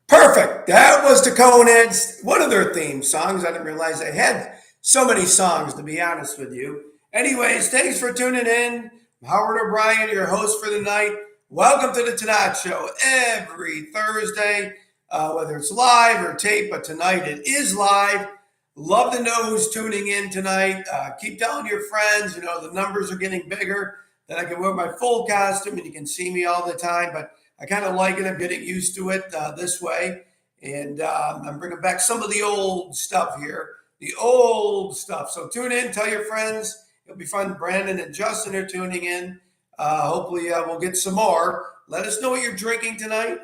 Perfect. That was the Coneheads, one of their theme songs. I didn't realize they had so many songs, to be honest with you. Anyways, thanks for tuning in. I'm Howard O'Brien, your host for the night. Welcome to the Tannat Show every Thursday, whether it's live or tape, but tonight it is live. Love to know who's tuning in tonight. Keep telling your friends, the numbers are getting bigger, that I can wear my full costume and you can see me all the time, but I kind of like it. I'm getting used to it this way. And I'm bringing back some of the old stuff here, the old stuff. So tune in, tell your friends. It'll be fun. Brandon and Justin are tuning in. Hopefully we'll get some more. Let us know what you're drinking tonight.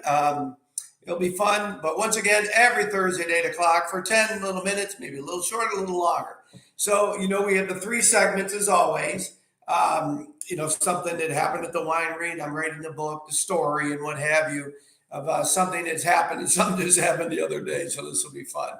It'll be fun. But once again, every Thursday at 8 o'clock for 10 little minutes, maybe a little shorter, a little longer. So, we have the three segments as always. Something that happened at the winery. I'm writing the book, the story, and what have you of something that's happened and something that's happened the other day. So this will be fun.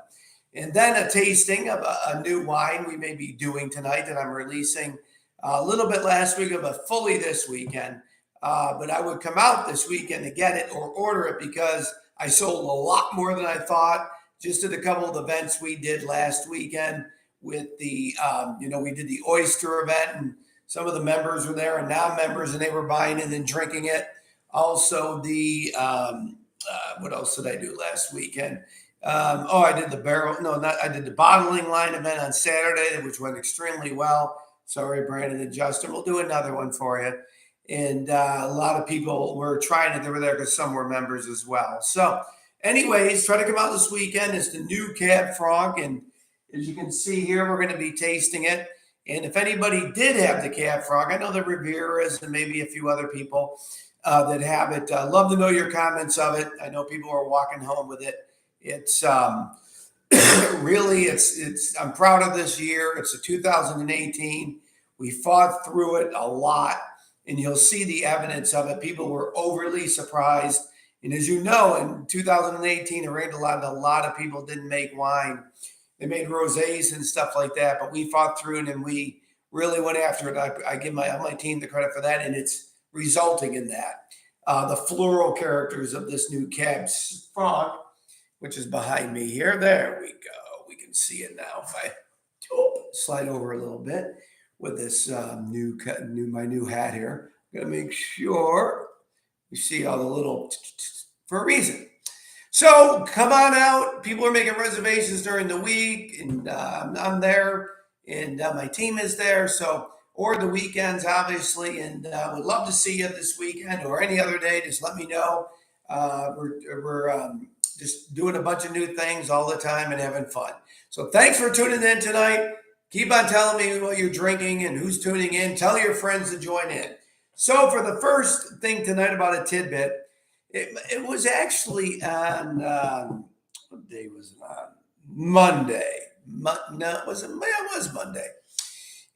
And then a tasting of a new wine we may be doing tonight that I'm releasing a little bit last week, but fully this weekend. But I would come out this weekend to get it or order it because I sold a lot more than I thought. Just at a couple of events we did last weekend with the, we did the oyster event and some of the members were there and non-members and they were buying it and drinking it. Also the, what else did I do last weekend? I did I did the bottling line event on Saturday, which went extremely well. Sorry, Brandon and Justin. We'll do another one for you. And a lot of people were trying it. They were there because some were members as well. So anyways, try to come out this weekend. It's the new Cab Franc. And as you can see here, we're going to be tasting it. And if anybody did have the Cab Franc, I know the Riveras and maybe a few other people that have it. Love to know your comments of it. I know people are walking home with it. It's really, I'm proud of this year. It's a 2018. We fought through it a lot. And you'll see the evidence of it. People were overly surprised. And as you know, in 2018, it rained a lot. A lot of people didn't make wine. They made rosés and stuff like that. But we fought through it and we really went after it. I give my team the credit for that. And it's resulting in that. The floral characters of this new Cab Franc, which is behind me here. There we go. We can see it now. If I slide over a little bit. With this my new hat here. I'm gonna make sure you see all the little for a reason. So come on out. People are making reservations during the week, and I'm there, and my team is there. So or the weekends, obviously, and would love to see you this weekend or any other day. Just let me know. We're just doing a bunch of new things all the time and having fun. So thanks for tuning in tonight. Keep on telling me what you're drinking and who's tuning in. Tell your friends to join in. So for the first thing tonight about a tidbit, it was actually on, what day was it on? Monday. It was Monday.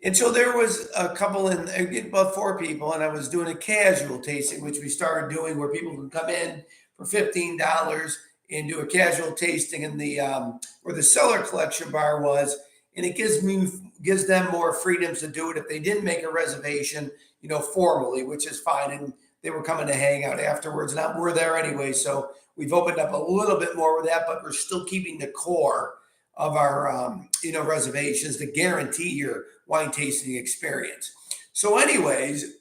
And so there was a couple about four people, and I was doing a casual tasting, which we started doing where people can come in for $15 and do a casual tasting in the where the Cellar Collection bar was. And it gives them more freedoms to do it if they didn't make a reservation, formally, which is fine. And they were coming to hang out afterwards. And we're there anyway. So we've opened up a little bit more with that, but we're still keeping the core of our, reservations to guarantee your wine tasting experience. So anyways,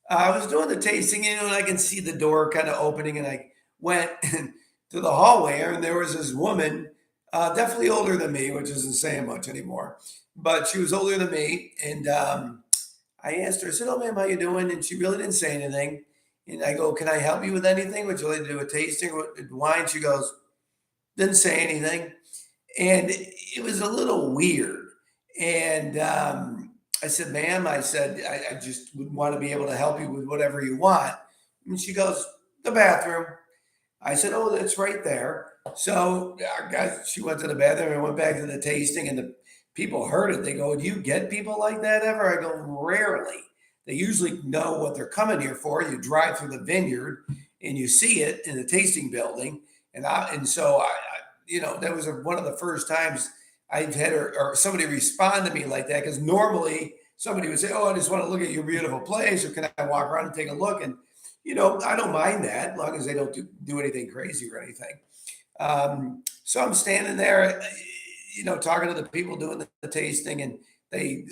I was doing the tasting, and I can see the door kind of opening, and I went to the hallway, and there was this woman, definitely older than me, which isn't saying much anymore, but she was older than me. And I asked her, I said, "Oh, ma'am, how you doing?" And she really didn't say anything. And I go, "Can I help you with anything? Would you like to do a tasting with wine?" She goes, didn't say anything. And it was a little weird. And I said, "Ma'am," I said, I just would want to be able to help you with whatever you want. And she goes, "The bathroom." I said, oh, that's right there. So she went to the bathroom and went back to the tasting, and the people heard it. They go, do you get people like that ever? I go, rarely. They usually know what they're coming here for. You drive through the vineyard and you see it in the tasting building. And so that was one of the first times I've had or somebody respond to me like that. Because normally somebody would say, oh, I just want to look at your beautiful place, or can I walk around and take a look? And I don't mind that as long as they don't do anything crazy or anything. So I'm standing there, talking to the people doing the tasting, and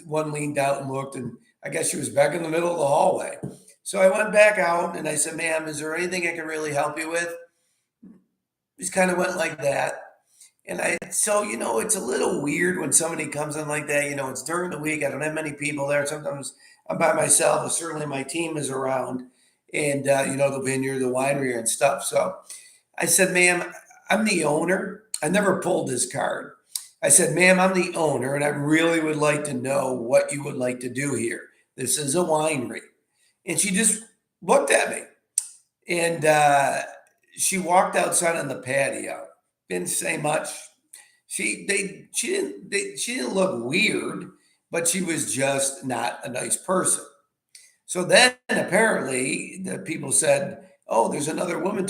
one leaned out and looked, and I guess she was back in the middle of the hallway. So I went back out and I said, ma'am, is there anything I can really help you with? Just kind of went like that. So it's a little weird when somebody comes in like that. It's during the week. I don't have many people there. Sometimes I'm by myself, but certainly my team is around, and the vineyard, the winery, and stuff. So I said, ma'am, I'm the owner. I never pulled this card. I said, ma'am, I'm the owner, and I really would like to know what you would like to do here. This is a winery. And she just looked at me, and she walked outside on the patio. Didn't say much. She didn't look weird, but she was just not a nice person. So then apparently the people said, oh, there's another woman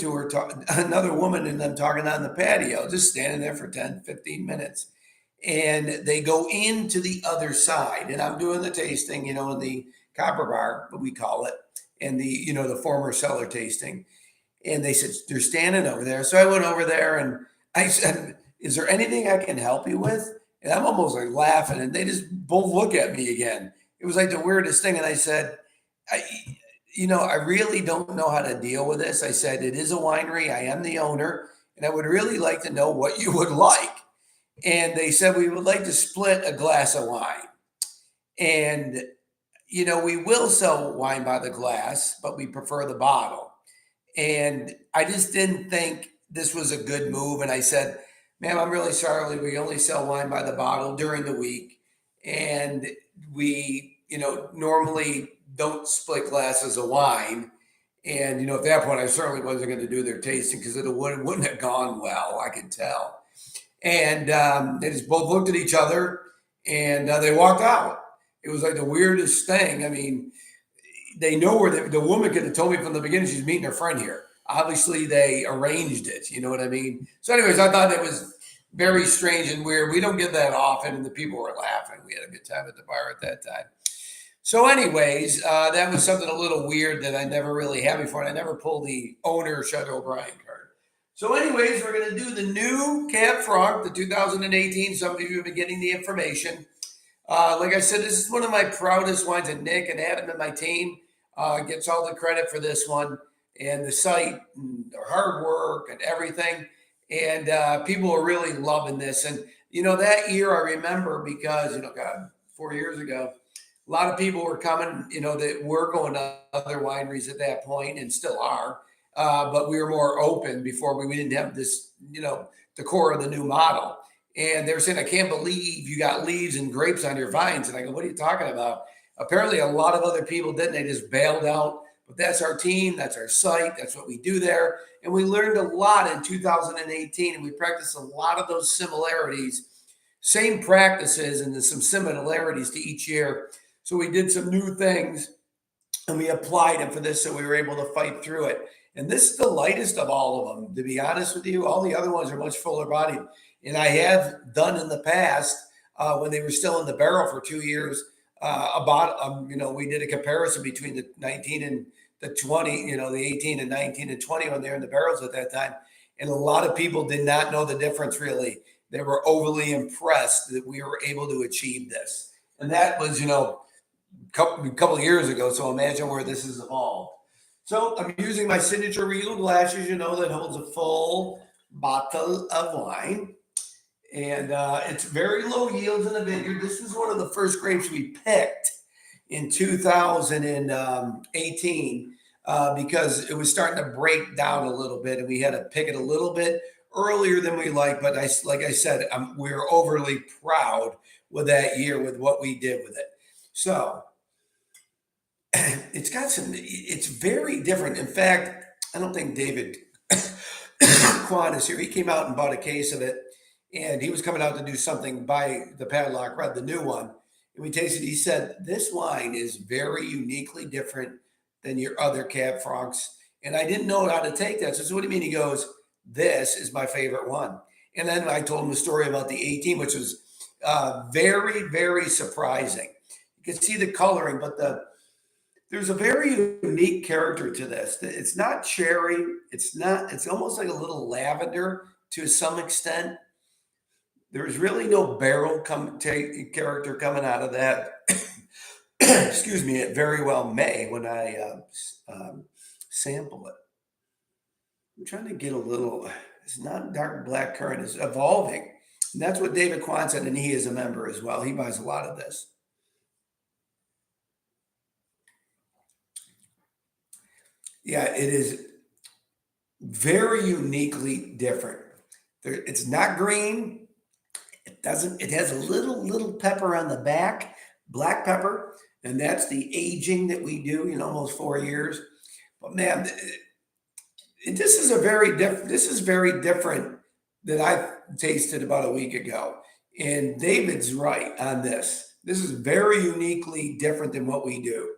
another woman and them talking on the patio, just standing there for 10, 15 minutes. And they go into the other side, and I'm doing the tasting, in the copper bar, what we call it, and the former cellar tasting. And they said, they're standing over there. So I went over there and I said, is there anything I can help you with? And I'm almost like laughing, and they just both look at me again. It was like the weirdest thing. And I said, I really don't know how to deal with this. I said, it is a winery. I am the owner, and I would really like to know what you would like. And they said, we would like to split a glass of wine. And, we will sell wine by the glass, but we prefer the bottle. And I just didn't think this was a good move. And I said, ma'am, I'm really sorry. We only sell wine by the bottle during the week. And we, normally don't split glasses of wine. And, at that point, I certainly wasn't going to do their tasting because it wouldn't have gone well, I could tell. And they just both looked at each other, and they walked out. It was like the weirdest thing. I mean, they know where the woman could have told me from the beginning she's meeting her friend here. Obviously, they arranged it. You know what I mean? So, anyways, I thought that was very strange and weird. We don't get that often, and the people were laughing. We had a good time at the bar at that time. So, anyways, that was something a little weird that I never really had before, and I never pulled the owner Chateau card. So, anyways, we're going to do the new Cab Franc, the 2018. Some of you have been getting the information. Like I said, this is one of my proudest wines, and Nick and Adam and my team gets all the credit for this one, and the site and their hard work and everything. And people are really loving this. And, that year I remember because, God, 4 years ago, a lot of people were coming, that were going to other wineries at that point and still are. But we were more open before we didn't have this, the core of the new model. And they were saying, I can't believe you got leaves and grapes on your vines. And I go, what are you talking about? Apparently, a lot of other people didn't. They just bailed out. But that's our team. That's our site. That's what we do there. And we learned a lot in 2018. And we practiced a lot of those similarities, same practices, and there's some similarities to each year. So we did some new things, and we applied them for this. So we were able to fight through it. And this is the lightest of all of them, to be honest with you. All the other ones are much fuller bodied. And I have done in the past when they were still in the barrel for 2 years we did a comparison between the 19 and the 20, the 18 and 19 and 20 when they're in the barrels at that time. And a lot of people did not know the difference really. They were overly impressed that we were able to achieve this. And that was, a couple of years ago. So imagine where this has evolved. So I'm using my signature Regal glasses, that holds a full bottle of wine. And it's very low yields in the vineyard. This is one of the first grapes we picked in 2018 because it was starting to break down a little bit, and we had to pick it a little bit earlier than we like. But like I said, we were overly proud with that year with what we did with it. So it's very different. In fact, I don't think David Quan is here. He came out and bought a case of it, and he was coming out to do something by the Padlock Red, the new one. And we tasted. He said this wine is very uniquely different than your other Cab Francs, and I didn't know how to take that. So what do you mean? He goes, "This is my favorite one." And then I told him a story about the 18, which was very, very surprising. You can see the coloring, but there's a very unique character to this. It's not cherry. It's not. It's almost like a little lavender to some extent. There's really no barrel character coming out of that. Excuse me. It very well may when I sample it. I'm trying to get a little. It's not dark black currant. It's evolving. And that's what David Quan said, and he is a member as well. He buys a lot of this. Yeah, it is very uniquely different. It's not green. It doesn't. It has a little pepper on the back, black pepper, and that's the aging that we do. Almost 4 years. But man, this is very different. This is very different than I tasted about a week ago. And David's right on this. This is very uniquely different than what we do.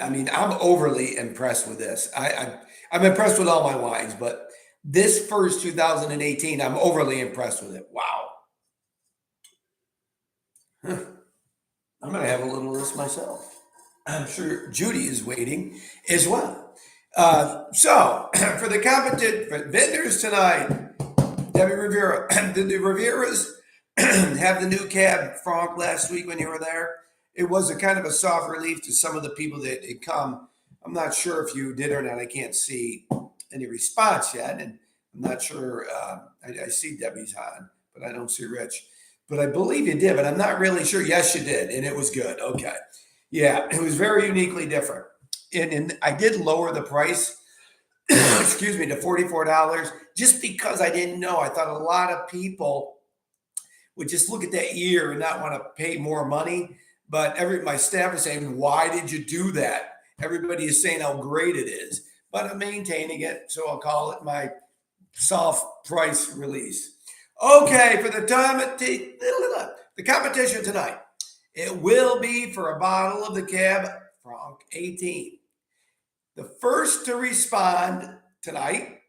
I mean, I'm overly impressed with this. I'm impressed with all my wines, but this first 2018, I'm overly impressed with it. Wow. Huh. I'm going to have a little of this myself. I'm sure Judy is waiting as well. So for the competition vendors tonight, Debbie Rivera, did the Riveras have the new Cab Franc last week when you were there? It was a kind of a soft relief to some of the people that had come. I'm not sure if you did or not. I can't see any response yet, and I'm not sure. I see Debbie's on, but I don't see Rich. But I believe you did, but I'm not really sure. Yes, you did, and it was good. Okay. Yeah, it was very uniquely different. And I did lower the price, excuse me, to $44 just because I didn't know. I thought a lot of people would just look at that year and not want to pay more money. But my staff is saying, why did you do that? Everybody is saying how great it is. But I'm maintaining it, so I'll call it my soft price release. Okay, for the competition tonight, it will be for a bottle of the Cab Franc 18. The first to respond tonight,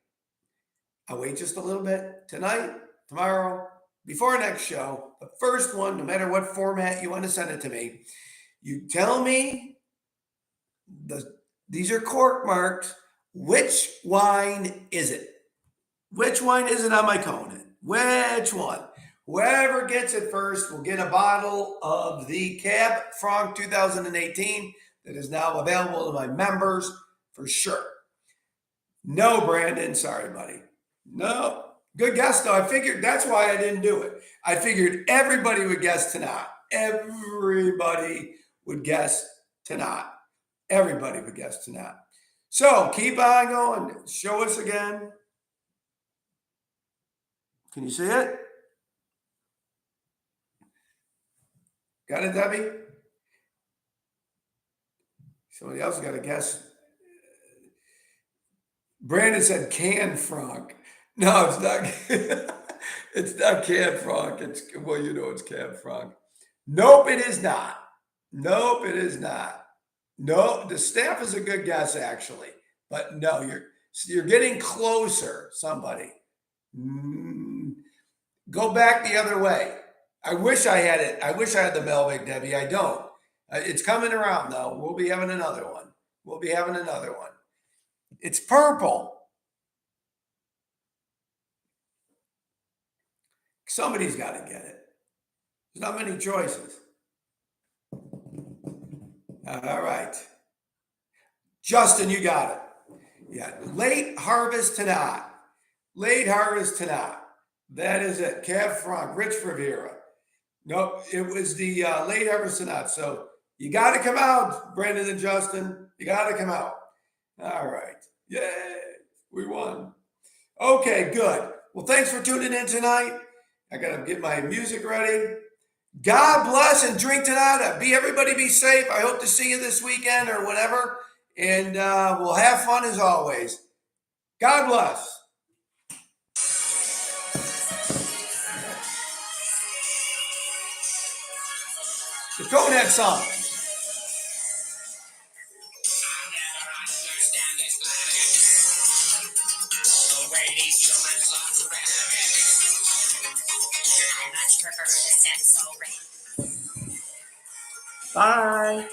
I'll wait just a little bit, tonight, tomorrow, before next show, the first one, no matter what format you want to send it to me, you tell me, these are cork marked, which wine is it? Which wine is it on my cone? Which one? Whoever gets it first will get a bottle of the Cab Franc 2018 that is now available to my members for sure. No, Brandon. Sorry, buddy. No. Good guess, though. I figured that's why I didn't do it. I figured everybody would guess Tannat. Everybody would guess Tannat. Everybody would guess Tannat. So keep on going. Show us again. Can you see it? Got it, Debbie? Somebody else got to guess. Brandon said canned Franc. No, it's not. It's not canned Franc. It's Cab Franc. Nope, it is not. Nope, it is not. No, the staff is a good guess actually, but no, you're getting closer. Somebody, go back the other way. I wish I had it. I wish I had the Melvick, Debbie. I don't. It's coming around though. We'll be having another one. It's purple. Somebody's got to get it. There's not many choices. All right. Justin, you got it. Yeah. Late harvest Tannat. Late harvest Tannat. That is it. Cab Franc, Rich Rivera. Nope. It was the late harvest Tannat. So you got to come out, Brandon and Justin. You got to come out. All right. Yay. We won. Okay, good. Well, thanks for tuning in tonight. I got to get my music ready. God bless and drink Tannat. Everybody be safe. I hope to see you this weekend or whatever. And we'll have fun as always. God bless. The Conehead song. Bye.